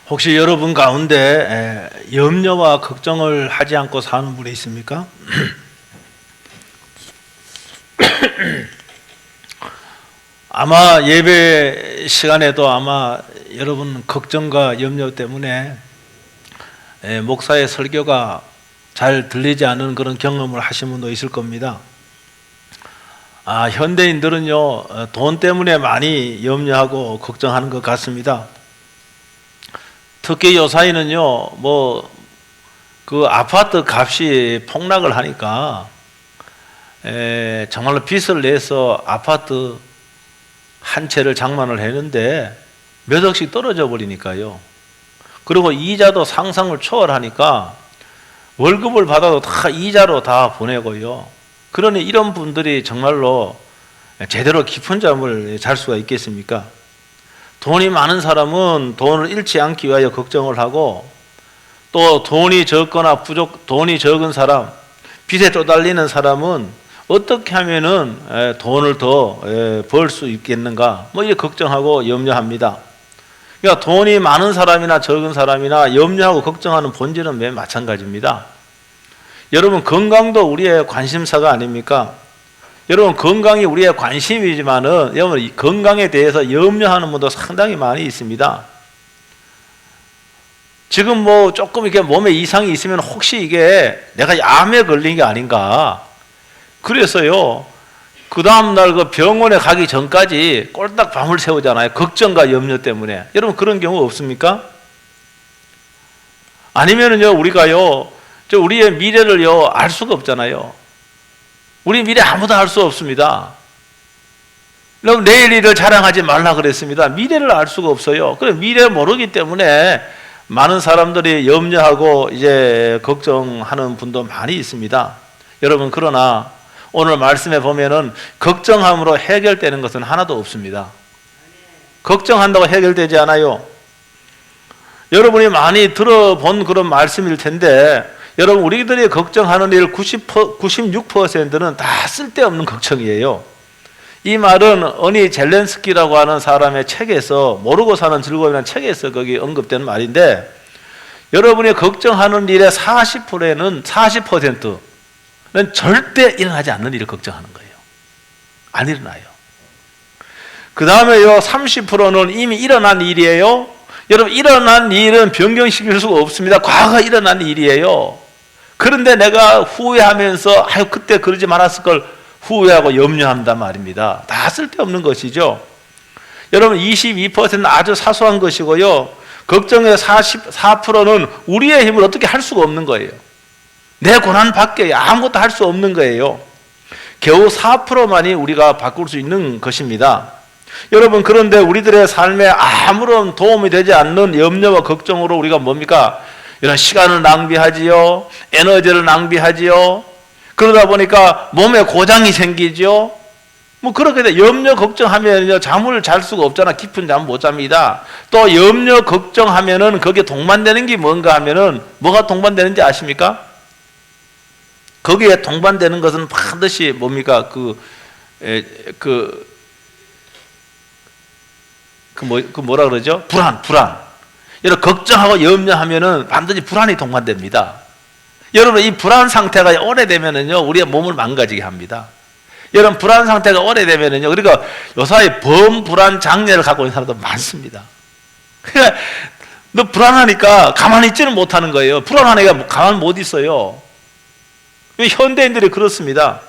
혹시 여러분 가운데 염려와 걱정을 하지 않고 사는 분이 있습니까? 아마 예배 시간에도 아마 여러분 걱정과 염려 때문에 목사의 설교가 잘 들리지 않는 그런 경험을 하신 분도 있을 겁니다. 현대인들은요, 돈 때문에 많이 염려하고 걱정하는 것 같습니다. 특히 요사이는요, 그 아파트 값이 폭락을 하니까, 정말로 빚을 내서 아파트 한 채를 장만을 했는데 몇 억씩 떨어져 버리니까요. 그리고 이자도 상상을 초월하니까 월급을 받아도 다 이자로 다 보내고요. 그러니 이런 분들이 정말로 제대로 깊은 잠을 잘 수가 있겠습니까? 돈이 많은 사람은 돈을 잃지 않기 위하여 걱정을 하고, 또 돈이 적거나 돈이 적은 사람, 빚에 쪼달리는 사람은 어떻게 하면은 돈을 더 벌 수 있겠는가, 이렇게 걱정하고 염려합니다. 그러니까 돈이 많은 사람이나 적은 사람이나 염려하고 걱정하는 본질은 매우 마찬가지입니다. 여러분, 건강도 우리의 관심사가 아닙니까? 여러분, 건강이 우리의 관심이지만은 여러분, 이 건강에 대해서 염려하는 분도 상당히 많이 있습니다. 지금 조금 이렇게 몸에 이상이 있으면 혹시 이게 내가 암에 걸린 게 아닌가? 그래서요, 그 다음날 그 병원에 가기 전까지 꼴딱 밤을 새우잖아요. 걱정과 염려 때문에. 여러분, 그런 경우 없습니까? 아니면은요, 우리가요, 우리의 미래를요, 알 수가 없잖아요. 우리 미래 아무도 알 수 없습니다. 그럼 내일 일을 자랑하지 말라 그랬습니다. 미래를 알 수가 없어요. 그럼 미래 모르기 때문에 많은 사람들이 염려하고 이제 걱정하는 분도 많이 있습니다. 여러분, 그러나 오늘 말씀에 보면은 걱정함으로 해결되는 것은 하나도 없습니다. 걱정한다고 해결되지 않아요. 여러분이 많이 들어본 그런 말씀일 텐데, 여러분, 우리들이 걱정하는 일 96%는 다 쓸데없는 걱정이에요. 이 말은 어니 젤렌스키라고 하는 사람의 책에서, 모르고 사는 즐거움이라는 책에서 거기 언급된 말인데, 여러분이 걱정하는 일의 40%는 절대 일어나지 않는 일을 걱정하는 거예요. 안 일어나요. 그 다음에요, 30%는 이미 일어난 일이에요. 여러분, 일어난 일은 변경시킬 수가 없습니다. 과거 일어난 일이에요. 그런데 내가 후회하면서 그때 그러지 말았을 걸 후회하고 염려한단 말입니다. 다 쓸데없는 것이죠. 여러분, 22%는 아주 사소한 것이고요, 걱정의 44%는 우리의 힘을 어떻게 할 수가 없는 거예요. 내 고난 밖에 아무것도 할 수 없는 거예요. 겨우 4%만이 우리가 바꿀 수 있는 것입니다. 여러분, 그런데 우리들의 삶에 아무런 도움이 되지 않는 염려와 걱정으로 우리가 뭡니까? 이런 시간을 낭비하지요, 에너지를 낭비하지요. 그러다 보니까 몸에 고장이 생기죠. 그렇게 돼. 염려 걱정하면요, 잠을 잘 수가 없잖아. 깊은 잠 못 잡니다. 또 염려 걱정하면은 거기에 동반되는 게 뭔가 하면은, 뭐가 동반되는지 아십니까? 거기에 동반되는 것은 반드시 뭡니까? 뭐라 그러죠? 불안. 여러분, 걱정하고 염려하면은 반드시 불안이 동반됩니다. 여러분, 이 불안 상태가 오래되면은요, 우리의 몸을 망가지게 합니다. 여러분, 불안 상태가 오래되면은요, 그러니까 요사이 범불안 장애를 갖고 있는 사람도 많습니다. 그러니까 너 불안하니까 가만히 있지는 못하는 거예요. 불안하니까 가만히 못 있어요. 현대인들이 그렇습니다.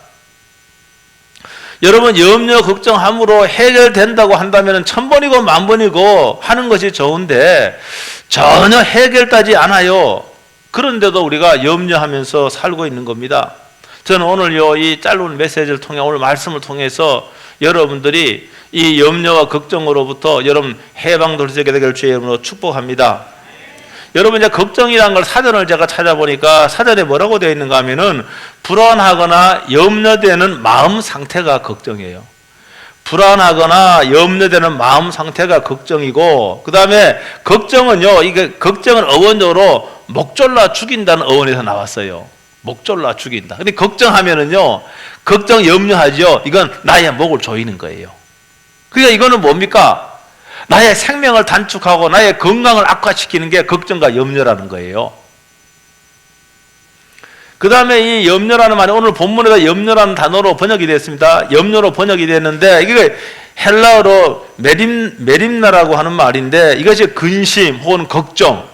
여러분, 염려 걱정함으로 해결된다고 한다면 1000번이고 10,000번이고 하는 것이 좋은데 전혀 해결되지 않아요. 그런데도 우리가 염려하면서 살고 있는 겁니다. 저는 오늘요, 이 짧은 메시지를 통해, 오늘 말씀을 통해서 여러분들이 이 염려와 걱정으로부터 여러분 해방될 수 있게 되기를 주의 이름으로 축복합니다. 여러분, 이제 걱정이라는 걸 사전을 제가 찾아보니까 사전에 뭐라고 되어 있는가 하면은 불안하거나 염려되는 마음 상태가 걱정이에요. 불안하거나 염려되는 마음 상태가 걱정이고, 그 다음에 걱정은요, 이게 걱정은 어원적으로 목졸라 죽인다는 어원에서 나왔어요. 목졸라 죽인다. 근데 걱정하면은요, 걱정 염려하죠. 이건 나의 목을 조이는 거예요. 그러니까 이거는 뭡니까? 나의 생명을 단축하고 나의 건강을 악화시키는 게 걱정과 염려라는 거예요. 그 다음에 이 염려라는 말이 오늘 본문에다 염려라는 단어로 번역이 됐습니다. 염려로 번역이 됐는데 이게 헬라어로 메림나라고 하는 말인데 이것이 근심 혹은 걱정,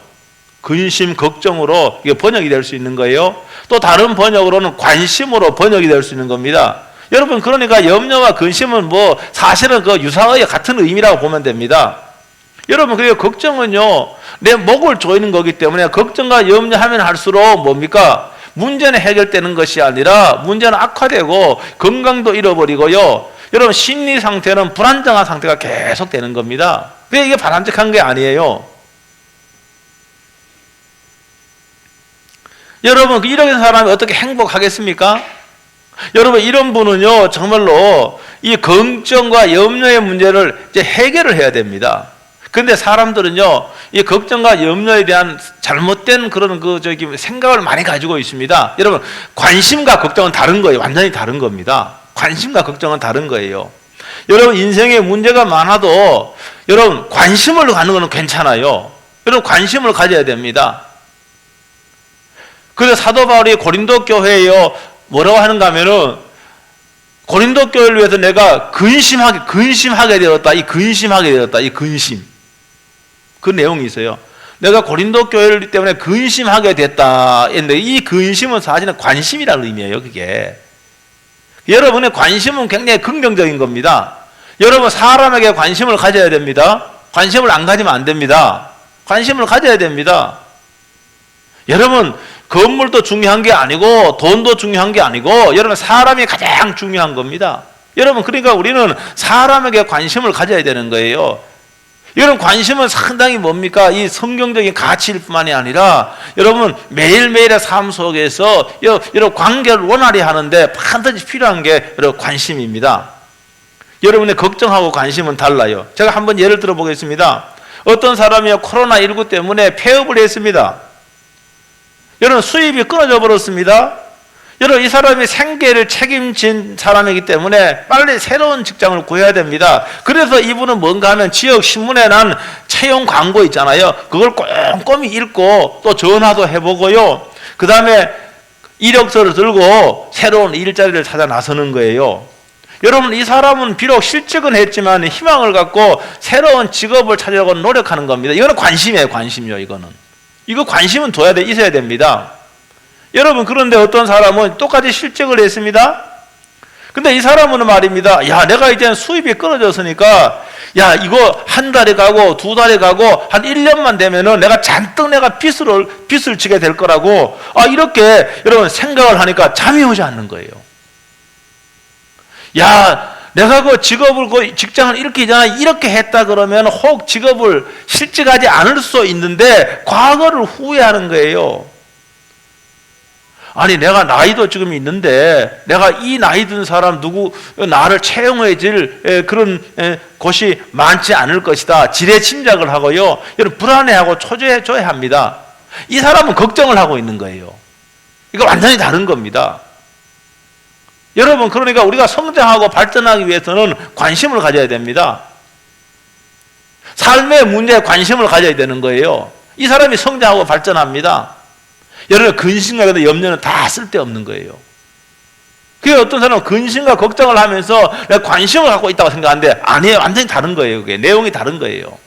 근심, 걱정으로 이게 번역이 될 수 있는 거예요. 또 다른 번역으로는 관심으로 번역이 될 수 있는 겁니다. 여러분, 그러니까 염려와 근심은 뭐 사실은 그 유사어의 같은 의미라고 보면 됩니다. 여러분, 그리고 걱정은요, 내 목을 조이는 거기 때문에 걱정과 염려하면 할수록 뭡니까? 문제는 해결되는 것이 아니라 문제는 악화되고 건강도 잃어버리고요. 여러분, 심리 상태는 불안정한 상태가 계속 되는 겁니다. 왜 이게 바람직한 게 아니에요? 여러분, 이런 사람이 어떻게 행복하겠습니까? 여러분, 이런 분은요, 정말로 이 걱정과 염려의 문제를 이제 해결을 해야 됩니다. 근데 사람들은요, 이 걱정과 염려에 대한 잘못된 그런 생각을 많이 가지고 있습니다. 여러분, 관심과 걱정은 다른 거예요. 완전히 다른 겁니다. 관심과 걱정은 다른 거예요. 여러분, 인생에 문제가 많아도 여러분, 관심을 갖는 거는 괜찮아요. 여러분, 관심을 가져야 됩니다. 그래서 사도 바울이 고린도 교회에요, 뭐라고 하는가 하면은, 고린도 교회를 위해서 내가 근심하게 되었다. 이 근심. 그 내용이 있어요. 내가 고린도 교회를 때문에 근심하게 됐다. 했는데 이 근심은 사실은 관심이라는 의미예요, 그게. 여러분의 관심은 굉장히 긍정적인 겁니다. 여러분, 사람에게 관심을 가져야 됩니다. 관심을 안 가지면 안 됩니다. 관심을 가져야 됩니다. 여러분, 건물도 중요한 게 아니고 돈도 중요한 게 아니고 여러분, 사람이 가장 중요한 겁니다. 여러분, 그러니까 우리는 사람에게 관심을 가져야 되는 거예요. 여러분, 관심은 상당히 뭡니까? 이 성경적인 가치일 뿐만이 아니라 여러분, 매일매일의 삶 속에서 여러분 관계를 원활히 하는데 반드시 필요한 게 여러분 관심입니다. 여러분의 걱정하고 관심은 달라요. 제가 한번 예를 들어 보겠습니다. 어떤 사람이 코로나19 때문에 폐업을 했습니다. 여러분, 수입이 끊어져 버렸습니다. 여러분, 이 사람이 생계를 책임진 사람이기 때문에 빨리 새로운 직장을 구해야 됩니다. 그래서 이분은 뭔가 하면 지역 신문에 난 채용 광고 있잖아요. 그걸 꼼꼼히 읽고 또 전화도 해보고요. 그 다음에 이력서를 들고 새로운 일자리를 찾아 나서는 거예요. 여러분, 이 사람은 비록 실직은 했지만 희망을 갖고 새로운 직업을 찾으려고 노력하는 겁니다. 이거는 관심이에요, 관심이요, 이거는. 이거 관심은 있어야 됩니다. 여러분, 그런데 어떤 사람은 똑같이 실직을 했습니다. 근데 이 사람은 말입니다. 야, 내가 이제 수입이 끊어졌으니까 야, 이거 한 달에 가고 두 달에 가고 한 1년만 되면은 내가 잔뜩 빚을 지게 될 거라고 이렇게 여러분 생각을 하니까 잠이 오지 않는 거예요. 야, 내가 직장을 이렇게 했다 그러면 혹 직업을 실직하지 않을 수 있는데 과거를 후회하는 거예요. 아니, 내가 나이도 지금 있는데 내가 이 나이 든 사람 나를 채용해 줄 그런 곳이 많지 않을 것이다. 지레짐작을 하고요. 여러분, 불안해하고 초조해져야 합니다. 이 사람은 걱정을 하고 있는 거예요. 이거 완전히 다른 겁니다. 여러분, 그러니까 우리가 성장하고 발전하기 위해서는 관심을 가져야 됩니다. 삶의 문제에 관심을 가져야 되는 거예요. 이 사람이 성장하고 발전합니다. 여러분, 근심과 염려는 다 쓸데없는 거예요. 그게 어떤 사람은 근심과 걱정을 하면서 내가 관심을 갖고 있다고 생각하는데 아니에요. 완전히 다른 거예요. 그게 내용이 다른 거예요.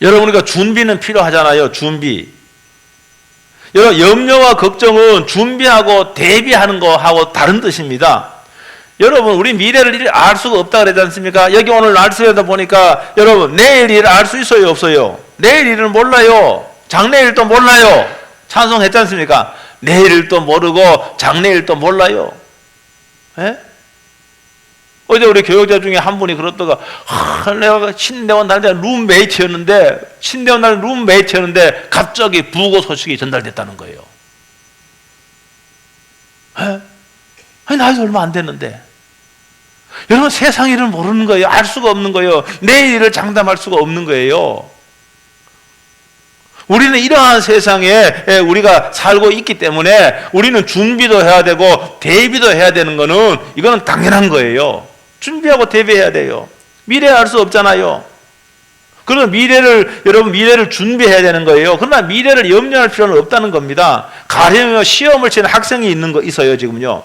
여러분, 그러니까 준비는 필요하잖아요. 준비. 여러분, 염려와 걱정은 준비하고 대비하는 거하고 다른 뜻입니다. 여러분, 우리 미래를 알 수가 없다 그러지 않습니까? 여기 오늘 날씨에다 보니까 여러분, 내일 일을 알 수 있어요, 없어요? 내일 일을 몰라요. 장래일도 몰라요. 찬송했지 않습니까? 내일일도 모르고 장래일도 몰라요. 예? 어제 우리 교육자 중에 한 분이 그러다가 내가 신대원 다닐 때 룸메이트였는데 갑자기 부고 소식이 전달됐다는 거예요. 예? 아니, 나이도 얼마 안 됐는데. 여러분, 세상 일을 모르는 거예요. 알 수가 없는 거예요. 내일 일을 장담할 수가 없는 거예요. 우리는 이러한 세상에 우리가 살고 있기 때문에 우리는 준비도 해야 되고 대비도 해야 되는 거는 이거는 당연한 거예요. 준비하고 대비해야 돼요. 미래 알 수 없잖아요. 그러면 미래를 준비해야 되는 거예요. 그러나 미래를 염려할 필요는 없다는 겁니다. 가령 시험을 치는 학생이 있어요, 지금요.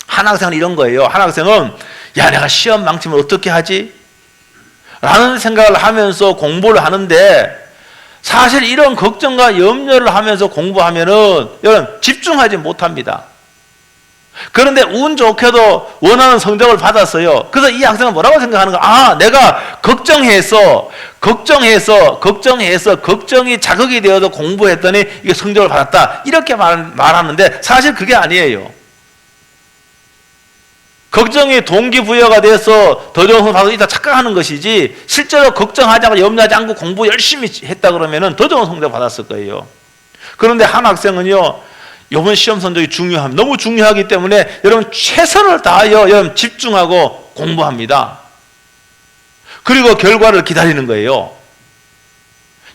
한 학생은 이런 거예요. 한 학생은, 야, 내가 시험 망치면 어떻게 하지? 라는 생각을 하면서 공부를 하는데, 사실 이런 걱정과 염려를 하면서 공부하면은, 여러분, 집중하지 못합니다. 그런데 운 좋게도 원하는 성적을 받았어요. 그래서 이 학생은 뭐라고 생각하는가? 아, 내가 걱정해서 걱정이 자극이 되어서 공부했더니 이게 성적을 받았다. 이렇게 말하는데 사실 그게 아니에요. 걱정이 동기부여가 돼서 더 좋은 성적을 받고 있다 착각하는 것이지, 실제로 걱정하지 않고 염려하지 않고 공부 열심히 했다 그러면은 더 좋은 성적을 받았을 거예요. 그런데 한 학생은요, 이번 시험 성적이 너무 중요하기 때문에 여러분 최선을 다하여 여러분 집중하고 공부합니다. 그리고 결과를 기다리는 거예요.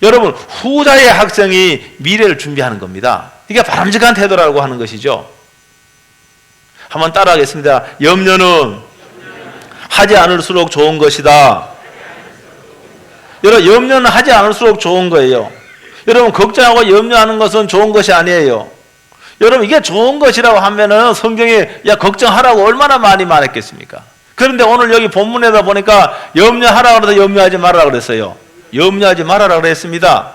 여러분, 후자의 학생이 미래를 준비하는 겁니다. 이게 바람직한 태도라고 하는 것이죠. 한번 따라하겠습니다. 염려는 하지 않을수록 좋은 것이다. 여러분, 염려는 하지 않을수록 좋은 거예요. 여러분, 걱정하고 염려하는 것은 좋은 것이 아니에요. 여러분, 이게 좋은 것이라고 하면은 성경에 야 걱정하라고 얼마나 많이 말했겠습니까? 그런데 오늘 여기 본문에다 보니까 염려하라고 해서 염려하지 말아라 그랬어요. 염려하지 말아라 그랬습니다.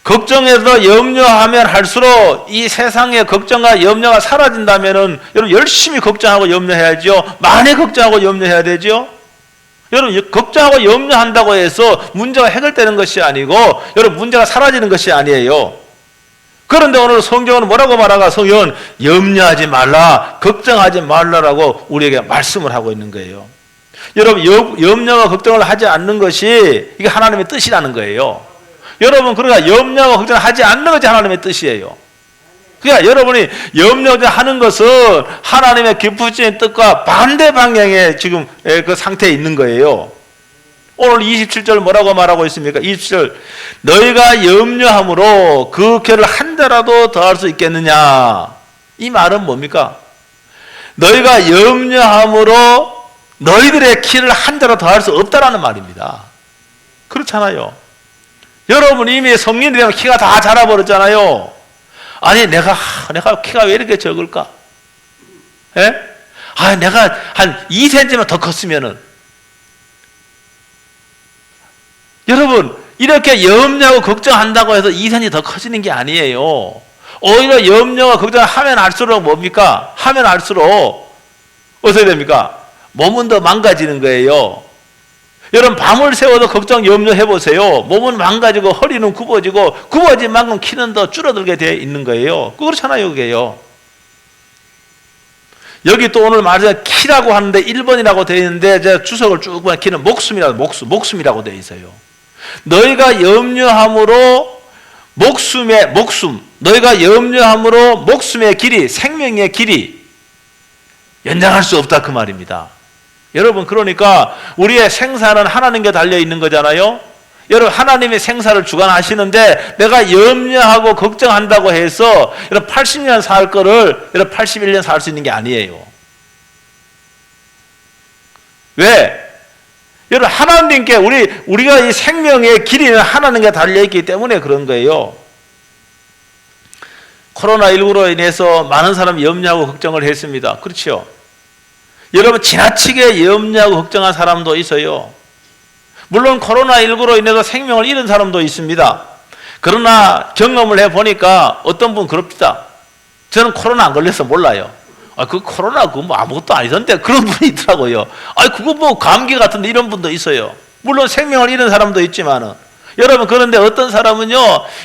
걱정해서 염려하면 할수록 이 세상의 걱정과 염려가 사라진다면은 여러분 열심히 걱정하고 염려해야죠. 많이 걱정하고 염려해야 되죠. 여러분, 걱정하고 염려한다고 해서 문제가 해결되는 것이 아니고 여러분 문제가 사라지는 것이 아니에요. 그런데 오늘 성경은 뭐라고 말하가? 성경은 염려하지 말라, 걱정하지 말라라고 우리에게 말씀을 하고 있는 거예요. 여러분, 염려와 걱정을 하지 않는 것이 이게 하나님의 뜻이라는 거예요. 여러분, 그러니까 염려와 걱정을 하지 않는 것이 하나님의 뜻이에요. 그러니까 여러분이 염려하는 것은 하나님의 기쁘신 뜻과 반대 방향의 지금 그 상태에 있는 거예요. 오늘 27절 뭐라고 말하고 있습니까? 27절, 너희가 염려함으로 그 결을 한 대라도 더할 수 있겠느냐? 이 말은 뭡니까? 너희가 염려함으로 너희들의 키를 한 대로 더할 수 없다라는 말입니다. 그렇잖아요. 여러분 이미 성인이 되면 키가 다 자라버렸잖아요. 아니 내가 키가 왜 이렇게 적을까? 예? 아, 내가 한 2cm만 더 컸으면은. 여러분, 이렇게 염려하고 걱정한다고 해서 2cm 더 커지는 게 아니에요. 오히려 염려와 걱정을 하면 할수록 뭡니까? 하면 할수록 어떻게 됩니까? 몸은 더 망가지는 거예요. 여러분, 밤을 새워도 걱정, 염려해 보세요. 몸은 망가지고 허리는 굽어진 만큼 키는 더 줄어들게 되어 있는 거예요. 그렇잖아요, 그게요. 여기 또 오늘 말하자면 키라고 하는데 1번이라고 되어 있는데 제가 주석을 쭉 보면 키는 목숨이라고 되어 있어요. 너희가 염려함으로 너희가 염려함으로 목숨의 길이, 생명의 길이 연장할 수 없다 그 말입니다. 여러분, 그러니까 우리의 생사는 하나님께 달려 있는 거잖아요. 여러분, 하나님의 생사를 주관하시는데 내가 염려하고 걱정한다고 해서 여러분 80년 살 거를 여러분 81년 살 수 있는 게 아니에요. 왜? 여러분, 하나님께 우리가 이 생명의 길이는 하나님께 달려있기 때문에 그런 거예요. 코로나19로 인해서 많은 사람이 염려하고 걱정을 했습니다. 그렇죠? 여러분, 지나치게 염려하고 걱정한 사람도 있어요. 물론 코로나19로 인해서 생명을 잃은 사람도 있습니다. 그러나 경험을 해보니까 어떤 분 그럽니다. 저는 코로나 안 걸려서 몰라요. 그 코로나 그거 뭐 아무것도 아니던데, 그런 분이 있더라고요. 그거 뭐 감기 같은데, 이런 분도 있어요. 물론 생명을 잃은 사람도 있지만은. 여러분, 그런데 어떤 사람은요,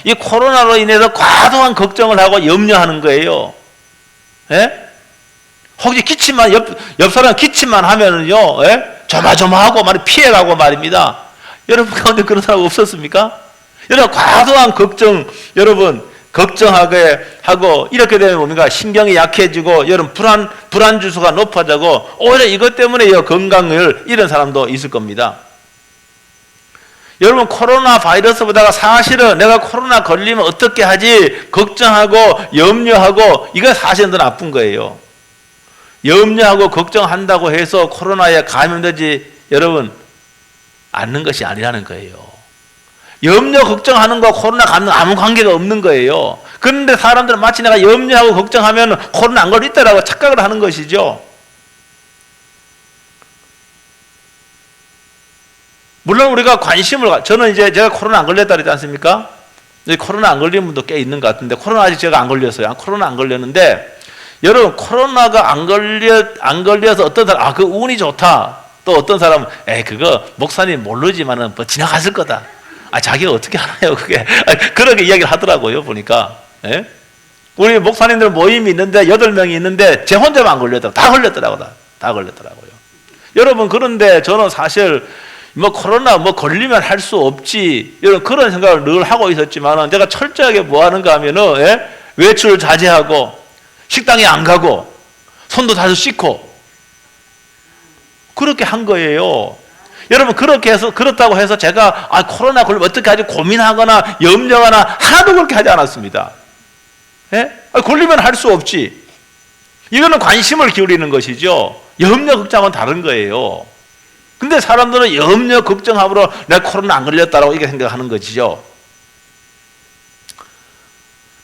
이 코로나로 인해서 과도한 걱정을 하고 염려하는 거예요. 예? 혹시 기침만, 옆 사람 기침만 하면은요, 예? 조마조마하고 피해가고 말입니다. 여러분 가운데 그런 사람 없었습니까? 여러분, 과도한 걱정, 걱정하게 하고 이렇게 되면 뭡니까? 신경이 약해지고 여러분 불안 지수가 높아지고 오히려 이것 때문에 건강을 잃은 사람도 있을 겁니다. 여러분, 코로나 바이러스보다가 사실은 내가 코로나 걸리면 어떻게 하지 걱정하고 염려하고 이거 사실은 더 나쁜 거예요. 염려하고 걱정한다고 해서 코로나에 감염되지 여러분 않는 것이 아니라는 거예요. 염려 걱정하는 거 코로나 감염 아무 관계가 없는 거예요. 그런데 사람들은 마치 내가 염려하고 걱정하면 코로나 안 걸리더라고 착각을 하는 것이죠. 물론 우리가 관심을 저는 이제 제가 코로나 안 걸렸다 그러지 않습니까? 코로나 안 걸린 분도 꽤 있는 것 같은데 코로나 아직 제가 안 걸렸어요. 코로나 안 걸렸는데 여러분 코로나가 안 걸려서 어떤 사람 그 운이 좋다. 또 어떤 사람은 그거 목사님 모르지만은 뭐 지나갔을 거다. 자기가 어떻게 알아요 그게. 그렇게 이야기를 하더라고요 보니까. 예? 우리 목사님들 모임이 있는데 8명이 있는데 제 혼자만 안 걸렸다고. 다 걸렸더라고요. 여러분 그런데 저는 사실 뭐 코로나 뭐 걸리면 할 수 없지 이런 그런 생각을 늘 하고 있었지만은 제가 철저하게 뭐 하는가 하면은 외출 자제하고 식당에 안 가고 손도 자주 씻고 그렇게 한 거예요. 여러분 그렇게 해서 그렇다고 해서 제가 코로나 걸리면 어떻게 하지 고민하거나 염려하거나 하나도 그렇게 하지 않았습니다. 걸리면 할 수 없지. 이거는 관심을 기울이는 것이죠. 염려 걱정은 다른 거예요. 근데 사람들은 염려 걱정함으로 내가 코로나 안 걸렸다라고 이렇게 생각하는 것이죠.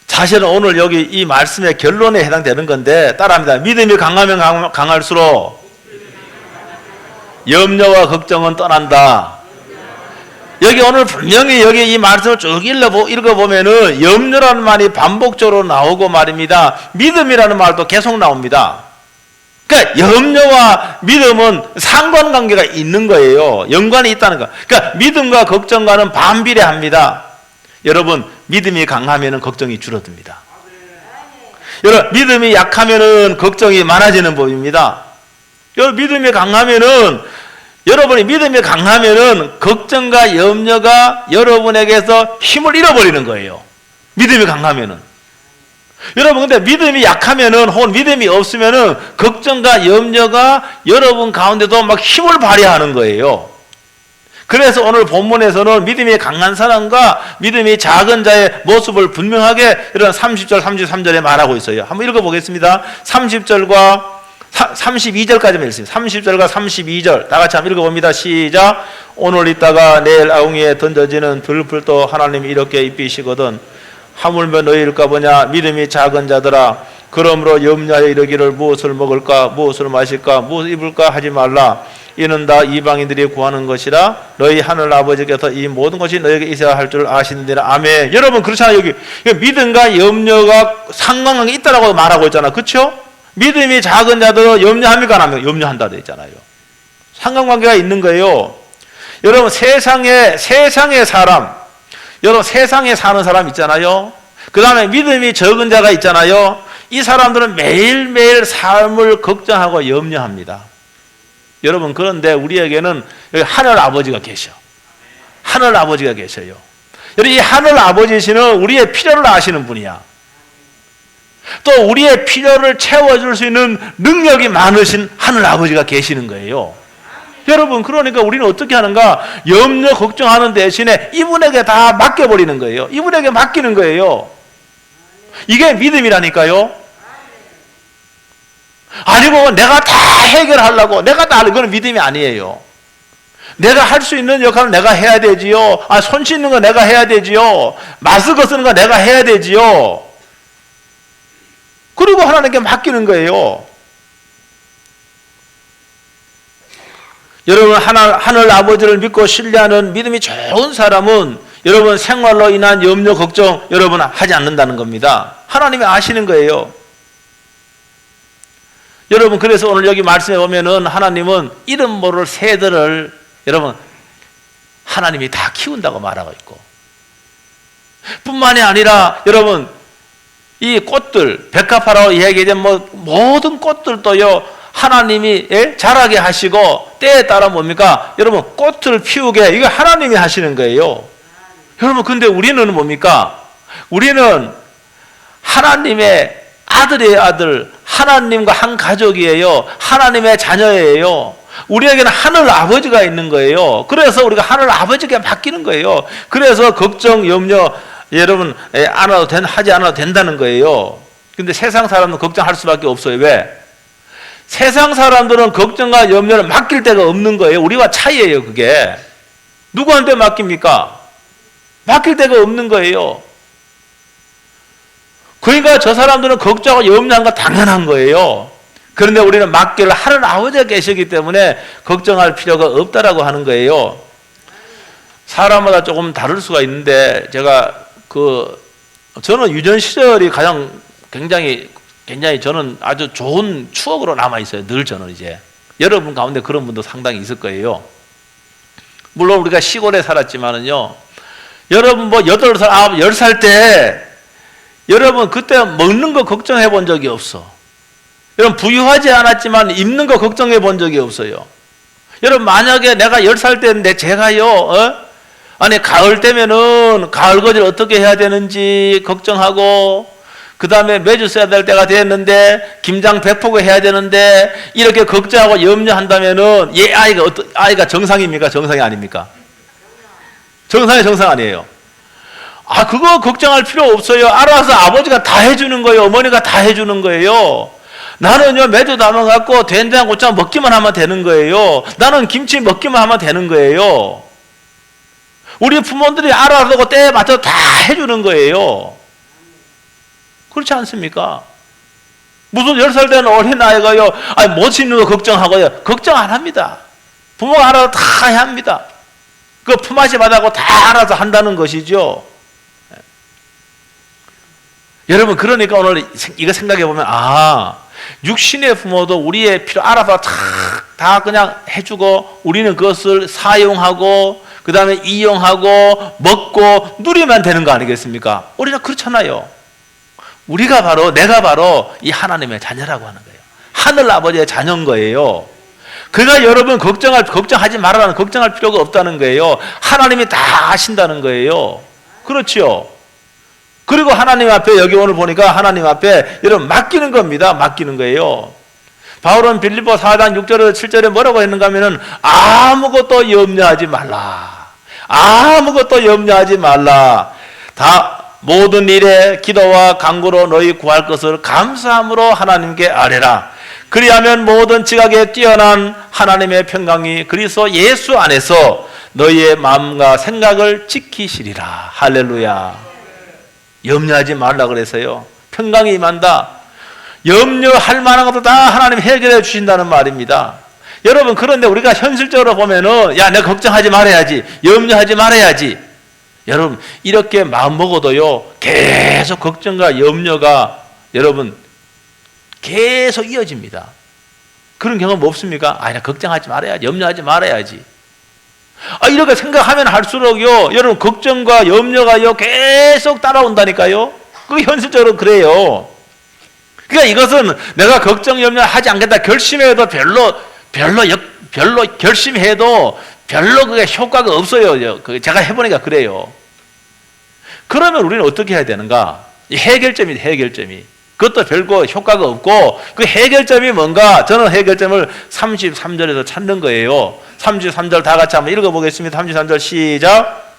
사실은 오늘 여기 이 말씀의 결론에 해당되는 건데 따라합니다. 믿음이 강하면 강할수록 염려와 걱정은 떠난다. 여기 오늘 분명히 여기 이 말씀을 쭉 읽어보면은 염려라는 말이 반복적으로 나오고 말입니다. 믿음이라는 말도 계속 나옵니다. 그러니까 염려와 믿음은 상관관계가 있는 거예요. 연관이 있다는 거. 그러니까 믿음과 걱정과는 반비례합니다. 여러분 믿음이 강하면 걱정이 줄어듭니다. 여러분 믿음이 약하면 걱정이 많아지는 법입니다. 믿음이 강하면은 여러분이 믿음이 강하면은 걱정과 염려가 여러분에게서 힘을 잃어버리는 거예요. 믿음이 강하면은. 여러분 근데 믿음이 약하면은 혹은 믿음이 없으면은 걱정과 염려가 여러분 가운데도 막 힘을 발휘하는 거예요. 그래서 오늘 본문에서는 믿음이 강한 사람과 믿음이 작은 자의 모습을 분명하게 이런 30절 33절에 말하고 있어요. 한번 읽어보겠습니다. 30절과 32절까지만 읽습니다. 30절과 32절 다 같이 한번 읽어봅니다. 시작. 오늘 있다가 내일 아웅이에 던져지는 들풀도 하나님이 이렇게 입히시거든 하물며 너희일까 보냐. 믿음이 작은 자들아 그러므로 염려하여 이르기를 무엇을 먹을까 무엇을 마실까 무엇을 입을까 하지 말라. 이는 다 이방인들이 구하는 것이라 너희 하늘 아버지께서 이 모든 것이 너에게 있어야 할 줄 아시느니라. 아멘. 여러분 그렇잖아요. 여기 믿음과 염려가 상관관계 있다라고 말하고 있잖아. 그렇죠? 믿음이 작은 자들은 염려합니까? 안 합니까? 염려한다 되어 있잖아요. 상관관계가 있는 거예요. 여러분 세상에 사람, 여러분 세상에 사는 사람 있잖아요. 그 다음에 믿음이 적은 자가 있잖아요. 이 사람들은 매일매일 삶을 걱정하고 염려합니다. 여러분 그런데 우리에게는 여기 하늘 아버지가 계셔. 하늘 아버지가 계셔요. 여러분 이 하늘 아버지시는 우리의 필요를 아시는 분이야. 또 우리의 필요를 채워줄 수 있는 능력이 많으신 하늘 아버지가 계시는 거예요. 여러분 그러니까 우리는 어떻게 하는가? 염려 걱정하는 대신에 이분에게 다 맡겨버리는 거예요. 이분에게 맡기는 거예요. 이게 믿음이라니까요. 아니고 내가 다 해결하려고 내가 다 그건 믿음이 아니에요. 내가 할 수 있는 역할은 내가 해야 되지요. 손 씻는 거 내가 해야 되지요. 마스크 쓰는 거 내가 해야 되지요. 그리고 하나님께 맡기는 거예요. 여러분 하늘 아버지를 믿고 신뢰하는 믿음이 좋은 사람은 여러분 생활로 인한 염려 걱정 여러분 하지 않는다는 겁니다. 하나님이 아시는 거예요. 여러분 그래서 오늘 여기 말씀에 보면은 하나님은 이름 모를 새들을 여러분 하나님이 다 키운다고 말하고 있고 뿐만이 아니라 여러분 이 꽃들 백합화라고 이야기된 모든 꽃들도요 하나님이 자라게 하시고 때에 따라 뭡니까? 여러분 꽃을 피우게 이거 하나님이 하시는 거예요. 여러분 근데 우리는 뭡니까? 우리는 하나님의 아들의 아들, 하나님과 한 가족이에요. 하나님의 자녀예요. 우리에게는 하늘 아버지가 있는 거예요. 그래서 우리가 하늘 아버지께 맡기는 거예요. 그래서 걱정, 염려 여러분 하지 않아도 된다는 거예요. 근데 세상 사람은 걱정할 수밖에 없어요. 왜? 세상 사람들은 걱정과 염려를 맡길 데가 없는 거예요. 우리와 차이예요, 그게. 누구한테 맡깁니까? 맡길 데가 없는 거예요. 그러니까 저 사람들은 걱정하고 염려한 거 당연한 거예요. 그런데 우리는 맡기를 하는 아버지가 계시기 때문에 걱정할 필요가 없다라고 하는 거예요. 사람마다 조금 다를 수가 있는데, 저는 유년 시절이 굉장히 저는 아주 좋은 추억으로 남아있어요. 늘 저는 이제. 여러분 가운데 그런 분도 상당히 있을 거예요. 물론 우리가 시골에 살았지만은요, 여러분 8살, 10살 때, 여러분 그때 먹는 거 걱정해 본 적이 없어. 여러분 부유하지 않았지만 입는 거 걱정해 본 적이 없어요. 여러분 만약에 내가 10살 때인데 제가요, 아니 가을 되면은 가을 거질 어떻게 해야 되는지 걱정하고, 그 다음에 매주 써야 될 때가 됐는데 김장 100포기 해야 되는데 이렇게 걱정하고 염려한다면은 아이가 정상입니까? 정상이 아닙니까? 정상 아니에요. 그거 걱정할 필요 없어요. 알아서 아버지가 다 해주는 거예요. 어머니가 다 해주는 거예요. 나는요 매주 담아갖고 된장 고추장 먹기만 하면 되는 거예요. 나는 김치 먹기만 하면 되는 거예요. 우리 부모들이 알아서 때에 맞춰서 다 해주는 거예요. 그렇지 않습니까? 무슨 10살 된 어린아이가요, 못 씹는 거 걱정하고요. 걱정 안 합니다. 부모가 알아서 다 해야 합니다. 그 품앗이 받아고 다 알아서 한다는 것이죠. 여러분, 그러니까 오늘 이거 생각해 보면, 육신의 부모도 우리의 필요 알아서 다 그냥 해주고, 우리는 그것을 사용하고, 그 다음에 이용하고, 먹고, 누리면 되는 거 아니겠습니까? 우리는 그렇잖아요. 내가 바로 이 하나님의 자녀라고 하는 거예요. 하늘 아버지의 자녀인 거예요. 그가 여러분 걱정하지 말라는, 걱정할 필요가 없다는 거예요. 하나님이 다 아신다는 거예요. 그렇죠? 그리고 하나님 앞에, 여기 오늘 보니까 하나님 앞에 여러분 맡기는 겁니다. 맡기는 거예요. 바울은 빌립보 4장 6절에서 7절에 뭐라고 했는가 하면은, 아무것도 염려하지 말라. 아무것도 염려하지 말라. 모든 일에 기도와 간구로 너희 구할 것을 감사함으로 하나님께 아뢰라. 그리하면 모든 지각에 뛰어난 하나님의 평강이 그리스도 예수 안에서 너희의 마음과 생각을 지키시리라. 할렐루야. 염려하지 말라 그래서요. 평강이 임한다. 염려할 만한 것도 다 하나님 해결해 주신다는 말입니다. 여러분, 그런데 우리가 현실적으로 보면은, 내가 걱정하지 말아야지, 염려하지 말아야지. 여러분, 이렇게 마음먹어도요, 계속 걱정과 염려가 여러분 계속 이어집니다. 그런 경험 없습니까? 나 걱정하지 말아야지, 염려하지 말아야지. 이렇게 생각하면 할수록요, 여러분 걱정과 염려가요 계속 따라온다니까요. 그게 현실적으로 그래요. 그러니까 이것은 내가 걱정, 염려하지 않겠다 결심해도 별로 결심해도 별로 그게 효과가 없어요. 제가 해보니까 그래요. 그러면 우리는 어떻게 해야 되는가? 해결점이 해결점이. 그것도 별거 효과가 없고, 그 해결점이 뭔가? 저는 해결점을 33절에서 찾는 거예요. 33절 다 같이 한번 읽어보겠습니다. 33절 시작.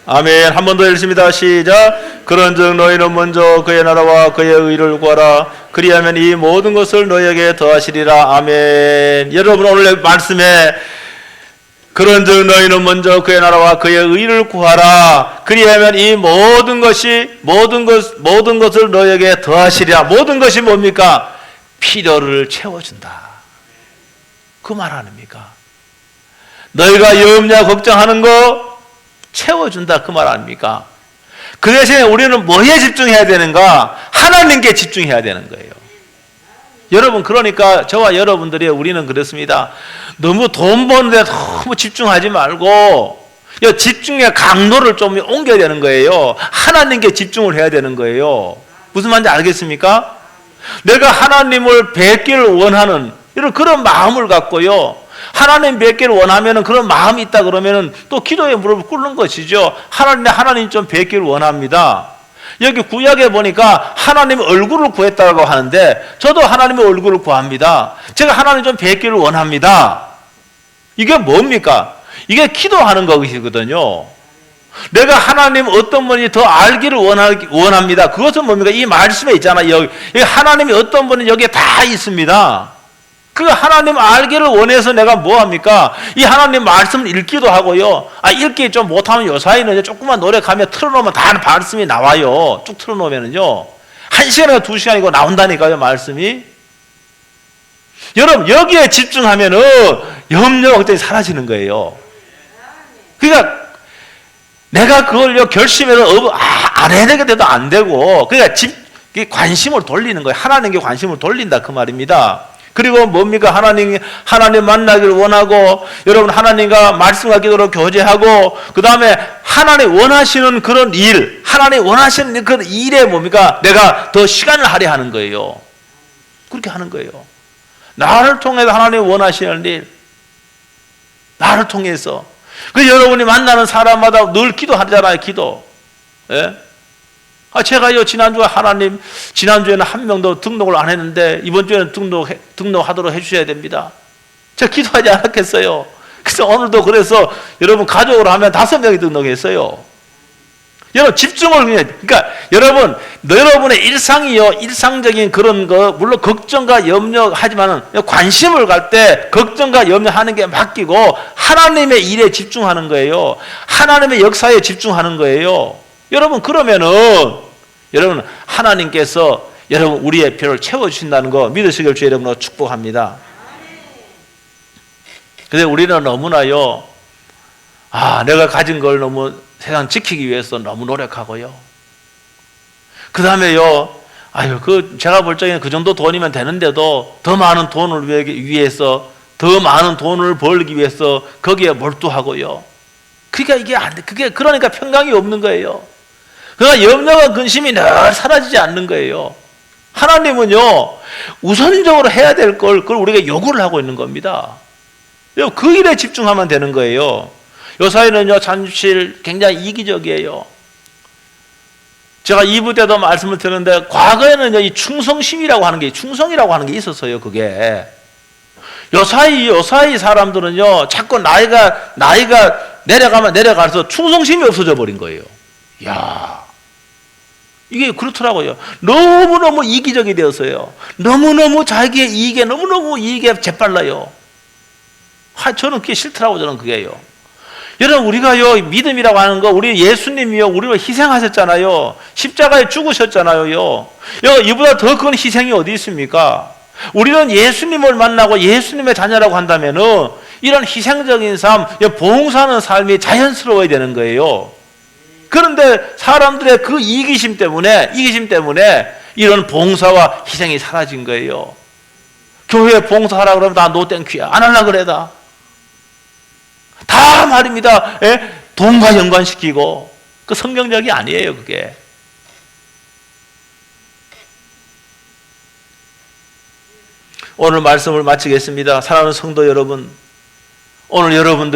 아멘. 한 번 더 읽습니다. 시작. 그런즉 너희는 먼저 그의 나라와 그의 의를 구하라. 그리하면 이 모든 것을 너희에게 더하시리라. 아멘. 여러분, 오늘 말씀에 그런즉 너희는 먼저 그의 나라와 그의 의를 구하라. 그리하면 이 모든 것을 너희에게 더하시리라. 모든 것이 뭡니까? 필요를 채워준다. 그 말 아닙니까? 너희가 염려 걱정하는 거 채워준다. 그 말 아닙니까? 그 대신에 우리는 뭐에 집중해야 되는가? 하나님께 집중해야 되는 거예요. 여러분, 그러니까 저와 여러분들이, 우리는 그렇습니다. 너무 돈 버는데 너무 집중하지 말고 집중의 강도를 좀 옮겨야 되는 거예요. 하나님께 집중을 해야 되는 거예요. 무슨 말인지 알겠습니까? 내가 하나님을 뵙기를 원하는 이런 그런 마음을 갖고요, 하나님 뵙기를 원하면은, 그런 마음이 있다 그러면은 또 기도에 무릎을 꿇는 것이죠. 하나님 좀 뵙기를 원합니다. 여기 구약에 보니까 하나님 얼굴을 구했다고 하는데, 저도 하나님의 얼굴을 구합니다. 제가 하나님 좀 뵙기를 원합니다. 이게 뭡니까? 이게 기도하는 것이거든요. 내가 하나님 어떤 분이 더 알기를 원합니다. 그것은 뭡니까? 이 말씀에 있잖아요. 여기 하나님이 어떤 분이 여기에 다 있습니다. 그 하나님 알기를 원해서 내가 뭐 합니까? 이 하나님 말씀을 읽기도 하고요. 읽기 좀 못하면 요사이는 조금만 노력하면 틀어놓으면 다 말씀이 나와요. 쭉 틀어놓으면은요. 1시간이고 2시간이고 나온다니까요, 말씀이. 여러분, 여기에 집중하면은 염려, 걱정이 사라지는 거예요. 그러니까 내가 그걸요, 결심해서 안 해야 되겠다도 안 되고, 그러니까 관심을 돌리는 거예요. 하나님께 관심을 돌린다, 그 말입니다. 그리고 뭡니까? 하나님 만나기를 원하고, 여러분 하나님과 말씀과 기도로 교제하고, 그 다음에 하나님 원하시는 그런 일, 하나님 원하시는 그런 일에 뭡니까? 내가 더 시간을 할애하는 거예요. 그렇게 하는 거예요. 나를 통해서 하나님 원하시는 일, 나를 통해서. 그 여러분이 만나는 사람마다 늘 기도하잖아요, 기도. 예? 제가요, 지난주에는 한 명도 등록을 안 했는데, 이번 주에는 등록하도록 해주셔야 됩니다. 제가 기도하지 않았겠어요. 그래서 오늘도 그래서 여러분 가족으로 하면 5명이 등록했어요. 여러분 집중을, 그러니까 여러분의 일상이요, 일상적인 그런 거, 물론 걱정과 염려하지만은 관심을 갈 때 걱정과 염려하는 게 맡기고 하나님의 일에 집중하는 거예요. 하나님의 역사에 집중하는 거예요. 여러분 그러면은 여러분 하나님께서 여러분 우리의 필요를 채워주신다는 거 믿으시길 주 여러분으로 축복합니다. 근데 우리는 너무나요, 내가 가진 걸 너무 세상 지키기 위해서 너무 노력하고요. 그 다음에요, 제가 볼 적에는 그 정도 돈이면 되는데도 더 많은 돈을 위해서, 더 많은 돈을 벌기 위해서 거기에 몰두하고요. 그러니까 이게 안 돼. 그러니까 평강이 없는 거예요. 그러니까 염려와 근심이 늘 사라지지 않는 거예요. 하나님은요, 우선적으로 해야 될 그걸 우리가 요구를 하고 있는 겁니다. 그 일에 집중하면 되는 거예요. 요사이는요, 잠실 굉장히 이기적이에요. 제가 2부 때도 말씀을 드렸는데, 과거에는요, 이 충성심이라고 하는 게, 충성이라고 하는 게 있었어요, 그게. 요사이 사람들은요, 자꾸 나이가 내려가면 내려가서 충성심이 없어져 버린 거예요. 이게 그렇더라고요. 너무너무 이기적이 되었어요. 너무너무 자기의 이익에, 너무너무 이익에 재빨라요. 저는 그게 싫더라고요, 저는 그게요. 여러분, 우리가요, 믿음이라고 하는 거, 우리 예수님이요, 우리를 희생하셨잖아요. 십자가에 죽으셨잖아요. 이보다 더 큰 희생이 어디 있습니까? 우리는 예수님을 만나고 예수님의 자녀라고 한다면은 이런 희생적인 삶, 봉사하는 삶이 자연스러워야 되는 거예요. 그런데 사람들의 그 이기심 때문에 이런 봉사와 희생이 사라진 거예요. 교회 봉사하라 그러면 다 노땡큐야. 안 하려고 그래, 다 말입니다. 돈과 연관시키고. 그 성경적이 아니에요, 그게. 오늘 말씀을 마치겠습니다. 사랑하는 성도 여러분, 오늘 여러분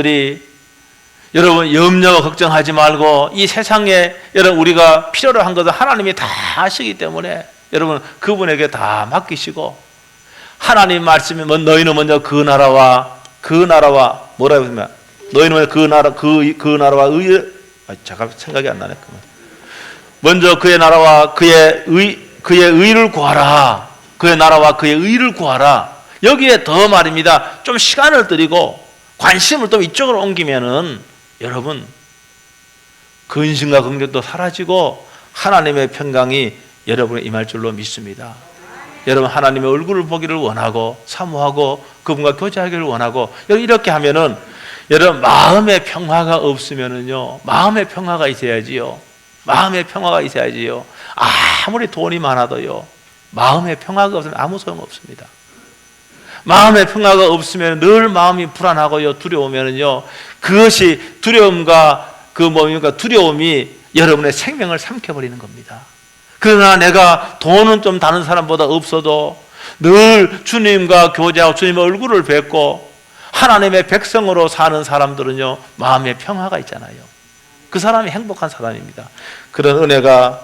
염려 걱정하지 말고, 이 세상에 여러분 우리가 필요로 한 것은 하나님이 다 하시기 때문에 여러분 그분에게 다 맡기시고, 하나님 말씀이 너희는 먼저 그 나라와 뭐라고 했냐면, 너희는 그 나라와 잠깐 생각이 안 나네. 먼저 그의 나라와 그의 의를 구하라. 그의 나라와 그의 의를 구하라. 여기에 더 말입니다. 좀 시간을 들이고 관심을 또 이쪽으로 옮기면은 여러분 근심과 걱정도 사라지고 하나님의 평강이 여러분에 임할 줄로 믿습니다. 여러분 하나님의 얼굴을 보기를 원하고 사모하고 그분과 교제하기를 원하고, 이렇게 하면은 여러분 마음의 평화가 없으면은요, 마음의 평화가 있어야지요. 마음의 평화가 있어야지요. 아무리 돈이 많아도요, 마음의 평화가 없으면 아무 소용 없습니다. 마음의 평화가 없으면 늘 마음이 불안하고요, 두려우면은요, 그것이 두려움과 두려움이 여러분의 생명을 삼켜버리는 겁니다. 그러나 내가 돈은 좀 다른 사람보다 없어도 늘 주님과 교제하고 주님의 얼굴을 뵙고 하나님의 백성으로 사는 사람들은요, 마음의 평화가 있잖아요. 그 사람이 행복한 사람입니다. 그런 은혜가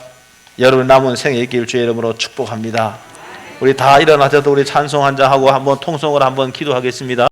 여러분 남은 생에 있길 주의 이름으로 축복합니다. 우리 다 일어나셔도 우리 찬송 한 장 하고 한번 통성을 한번 기도하겠습니다.